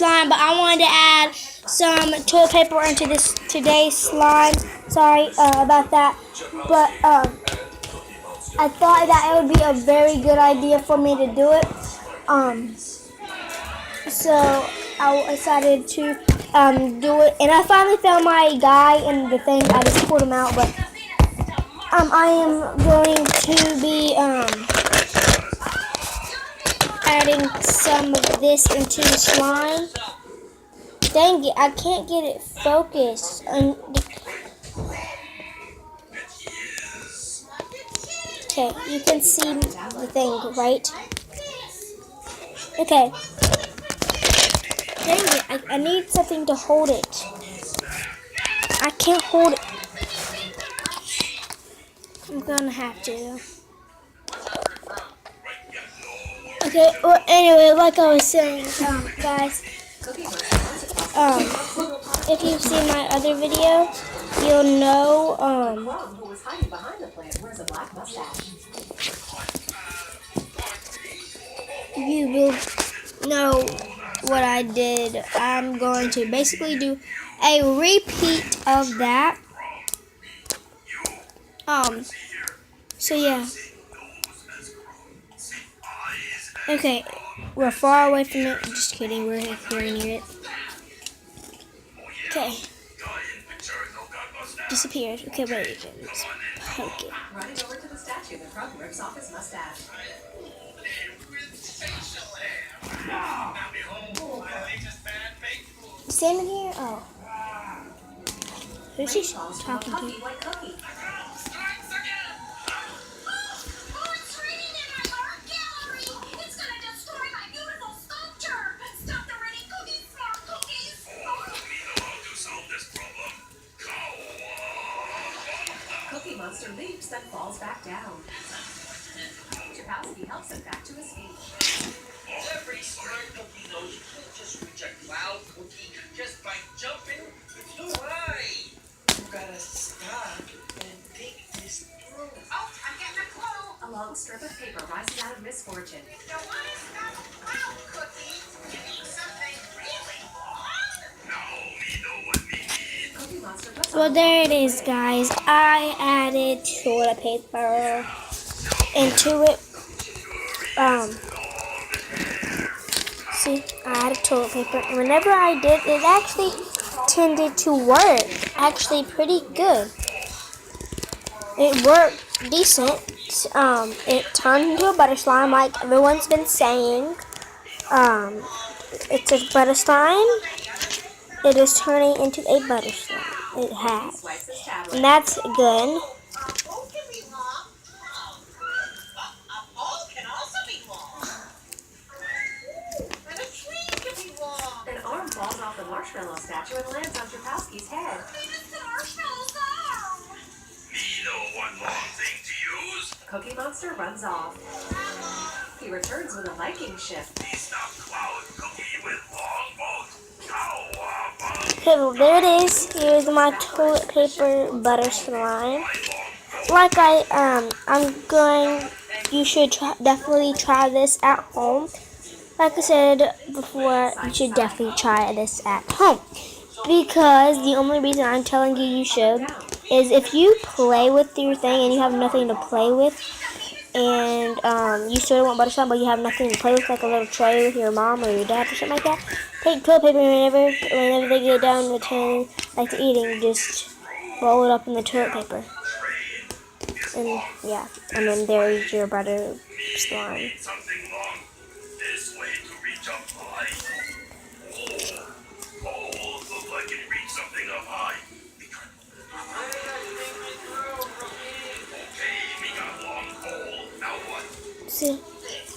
slime, but I wanted to add some toilet paper into this today's slime. Sorry about that, but I thought that it would be a very good idea for me to do it. So I decided to do it, and I finally found my guy in the thing. I just pulled him out, but I am going to be adding some of this into the slime. Dang it, I can't get it focused. Okay, you can see the thing, right? Okay. Dang it, I need something to hold it. I can't hold it. I'm gonna have to. Okay, well, anyway, like I was saying, guys, if you've seen my other video, you'll know, you will know what I did. I'm going to basically do a repeat of that. So yeah. Okay, we're far away from it. Just kidding, we're here near it. Okay. Disappeared. Okay, wait. Let's poke it. Running over to the statue, the frog rips off his mustache. Standing here? Oh. Who's she talking to? Cookie Monster leaps, then falls back down. Chapowski helps him back to his feet. Every smart cookie knows you can't just reach a cloud cookie just by jumping. It's too high. You gotta stop and think this through. Oh, I'm getting a clue. A long strip of paper rises out of misfortune. If you want to stop cloud cookies, you need something really long. Now we know what we need. Cookie Monster puts Well, there it is, guys. I added toilet paper into it. See, I added toilet paper, and whenever I did, it actually tended to work. Actually, pretty good. It worked decent. It turned into a butter slime, like everyone's been saying. It's a butter slime. It is turning into a butter slime. It has, and that's good. An arm falls off the marshmallow statue and lands on Chapowski's head. Me know one long thing to use. Cookie Monster runs off. He returns with a Viking ship. We stop cloud cookie with long boat. Cowabunga. Okay, well, there it is. Here's my toilet paper butter slime. Like you should definitely try this at home. Like I said before, you should definitely try this at home. Because the only reason I'm telling you should is if you play with your thing and you have nothing to play with, and you still want butter slime but you have nothing to play with, like a little tray with your mom or your dad or something like that, take toilet paper whenever they get down to turn, like to eating, just roll it up in the toilet paper. And yeah, and then there's your butter slime. Something long. This way to reach up high. Poles look like it reach something up high. Okay, we got long pole. Now what? See?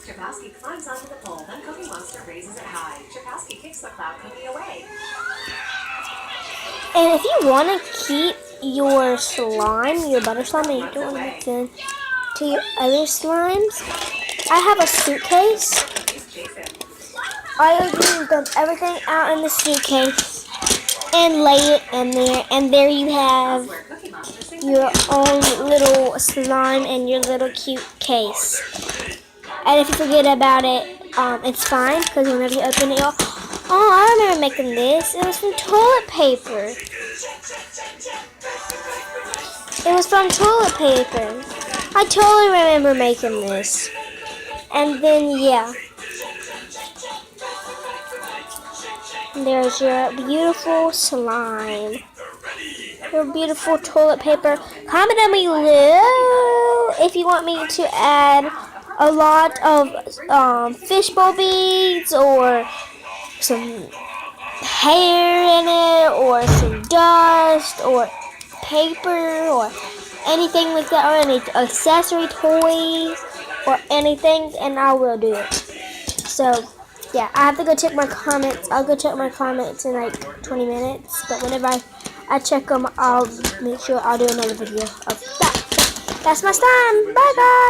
Chapowski climbs onto the pole, then Cookie Monster raises it high. Chapowski kicks the cloud cookie away. And if you want to keep your slime, your butter slime, and you don't want to mix it to your other slimes, I have a suitcase. All you do is dump everything out in the suitcase and lay it in there, and there you have your own little slime and your little cute case. And if you forget about it, it's fine, because whenever you open it, Oh, I remember making this. It was from toilet paper. It was from toilet paper. I totally remember making this. And then, yeah. There's your beautiful slime. Your beautiful toilet paper. Comment down below if you want me to add a lot of fishbowl beads or some hair in it or some dust or paper or anything like that, or any accessory toys or anything, and I will do it. So yeah, I have to go check my comments. I'll go check my comments in like 20 minutes, but whenever I check them, I'll make sure I'll do another video of that. That's my slime. Bye guys.